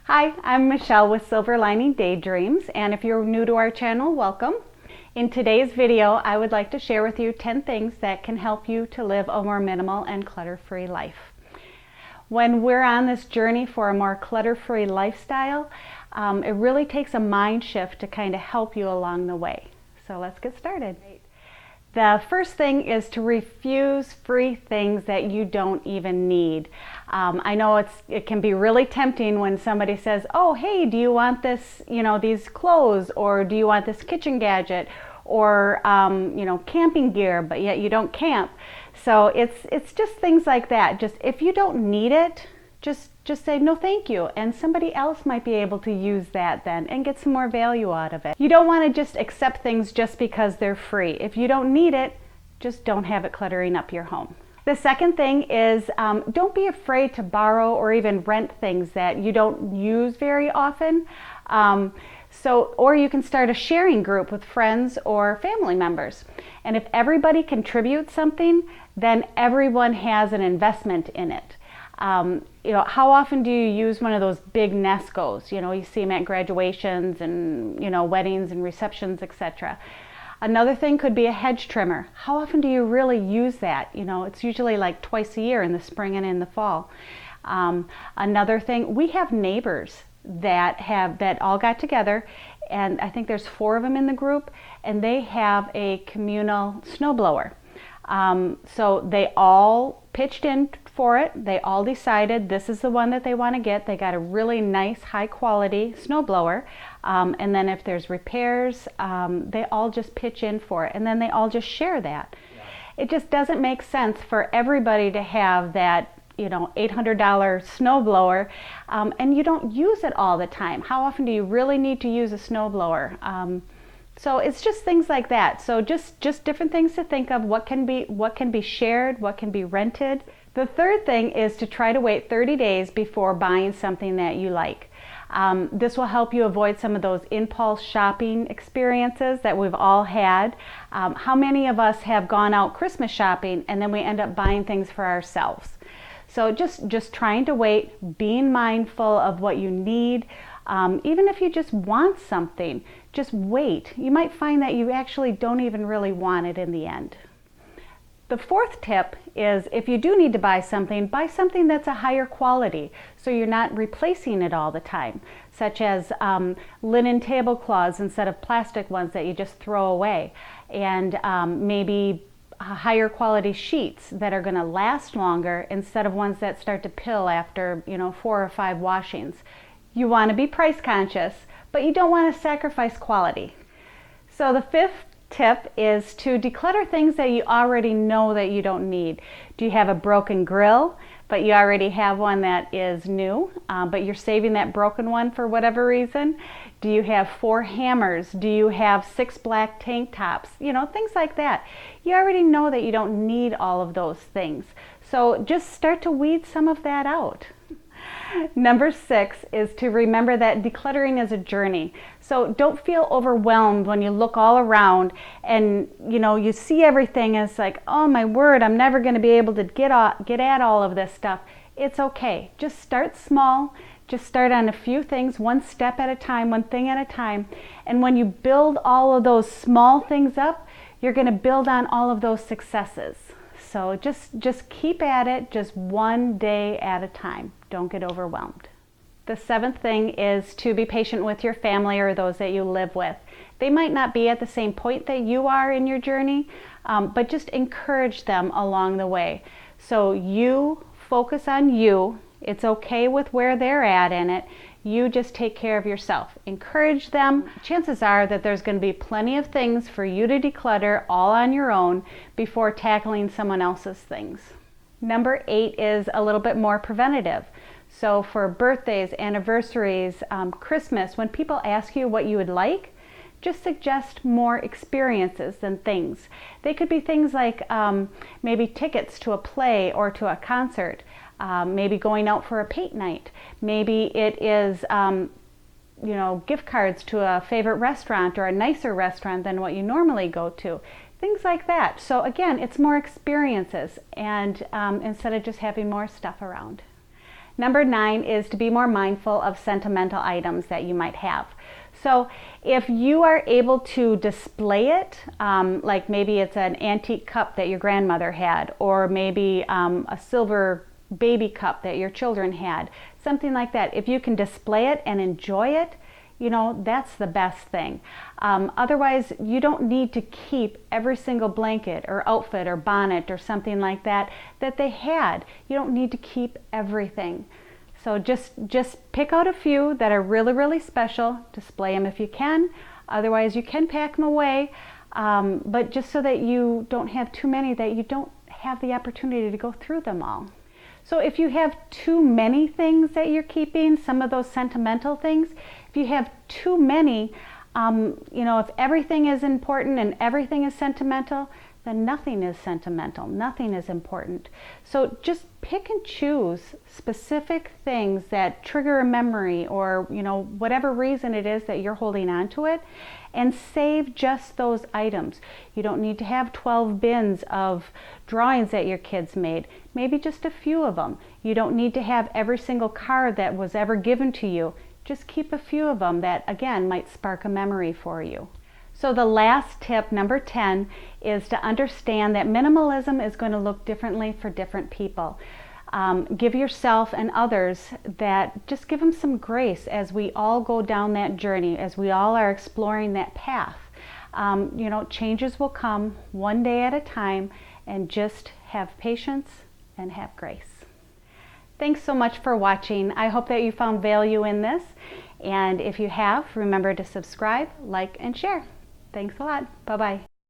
Hi, I'm Michelle with Silver Lining Daydreams, and if you're new to our channel, welcome. In today's video, I would like to share with you 10 things that can help you to live a more minimal and clutter-free life. When we're on this journey for a more clutter-free lifestyle, it really takes a mind shift to kind of help you along the way. So let's get started. The first thing is to refuse free things that you don't even need. I know it can be really tempting when somebody says, oh, hey, do you want this, these clothes, or do you want this kitchen gadget, or, camping gear, but yet you don't camp. So it's just things like that. Just if you don't need it, just say no thank you, and somebody else might be able to use that then and get some more value out of it. You don't want to just accept things just because they're free. If you don't need it, just don't have it cluttering up your home. The second thing is don't be afraid to borrow or even rent things that you don't use very often. Or you can start a sharing group with friends or family members. And if everybody contributes something, then everyone has an investment in it. How often do you use one of those big Nescos? You see them at graduations and, weddings and receptions, etc. Another thing could be a hedge trimmer. How often do you really use that? It's usually like twice a year, in the spring and in the fall. Another thing, we have neighbors that all got together, and I think there's 4 of them in the group, and they have a communal snowblower. So they all pitched in for it. They all decided this is the one that they want to get. They got a really nice, high quality snowblower. And then if there's repairs, they all just pitch in for it. And then they all just share that. Yeah. It just doesn't make sense for everybody to have that, $800 snowblower, and you don't use it all the time. How often do you really need to use a snowblower? So it's just things like that. So just different things to think of. What can be shared, what can be rented. The third thing is to try to wait 30 days before buying something that you like. This will help you avoid some of those impulse shopping experiences that we've all had. How many of us have gone out Christmas shopping and then we end up buying things for ourselves? So just trying to wait, being mindful of what you need. Even if you just want something, just wait. You might find that you actually don't even really want it in the end. The fourth tip is, if you do need to buy something that's a higher quality, so you're not replacing it all the time, such as linen tablecloths instead of plastic ones that you just throw away, and maybe higher quality sheets that are going to last longer instead of ones that start to pill after 4 or 5 washings. You want to be price conscious, but you don't want to sacrifice quality. So the fifth tip is to declutter things that you already know that you don't need. Do you have a broken grill, but you already have one that is new, but you're saving that broken one for whatever reason? Do you have 4 hammers? Do you have 6 black tank tops? Things like that. You already know that you don't need all of those things. So just start to weed some of that out. Number 6 is to remember that decluttering is a journey. So don't feel overwhelmed when you look all around and you see everything as like, oh my word, I'm never going to be able to get at all of this stuff. It's okay. Just start small. Just start on a few things, one step at a time, one thing at a time. And when you build all of those small things up, you're going to build on all of those successes. So just keep at it, just one day at a time. Don't get overwhelmed. The 7th thing is to be patient with your family or those that you live with. They might not be at the same point that you are in your journey, but just encourage them along the way. So you focus on you. It's okay with where they're at in it. You just take care of yourself. Encourage them. Chances are that there's going to be plenty of things for you to declutter all on your own before tackling someone else's things. Number 8 is a little bit more preventative. So for birthdays, anniversaries, Christmas, when people ask you what you would like, just suggest more experiences than things. They could be things like maybe tickets to a play or to a concert, maybe going out for a paint night. Maybe it is gift cards to a favorite restaurant or a nicer restaurant than what you normally go to. Things like that. So again, it's more experiences and instead of just having more stuff around. Number 9 is to be more mindful of sentimental items that you might have. So if you are able to display it, like maybe it's an antique cup that your grandmother had, or maybe a silver baby cup that your children had, something like that. If you can display it and enjoy it, you know, that's the best thing. Otherwise, you don't need to keep every single blanket or outfit or bonnet or something like that that they had. You don't need to keep everything. So just pick out a few that are really, really special, display them if you can. Otherwise, you can pack them away, but just so that you don't have too many that you don't have the opportunity to go through them all. So if you have too many things that you're keeping, some of those sentimental things, if you have too many, you know, if everything is important and everything is sentimental, then nothing is sentimental, nothing is important. So just pick and choose specific things that trigger a memory, or, you know, whatever reason it is that you're holding on to it, and save just those items. You don't need to have 12 bins of drawings that your kids made, maybe just a few of them. You don't need to have every single card that was ever given to you. Just keep a few of them that, again, might spark a memory for you. So the last tip, number 10, is to understand that minimalism is going to look differently for different people. Give yourself and others that, just give them some grace as we all go down that journey, as we all are exploring that path. You know, changes will come one day at a time, and just have patience and have grace. Thanks so much for watching. I hope that you found value in this. And if you have, remember to subscribe, like, and share. Thanks a lot. Bye-bye.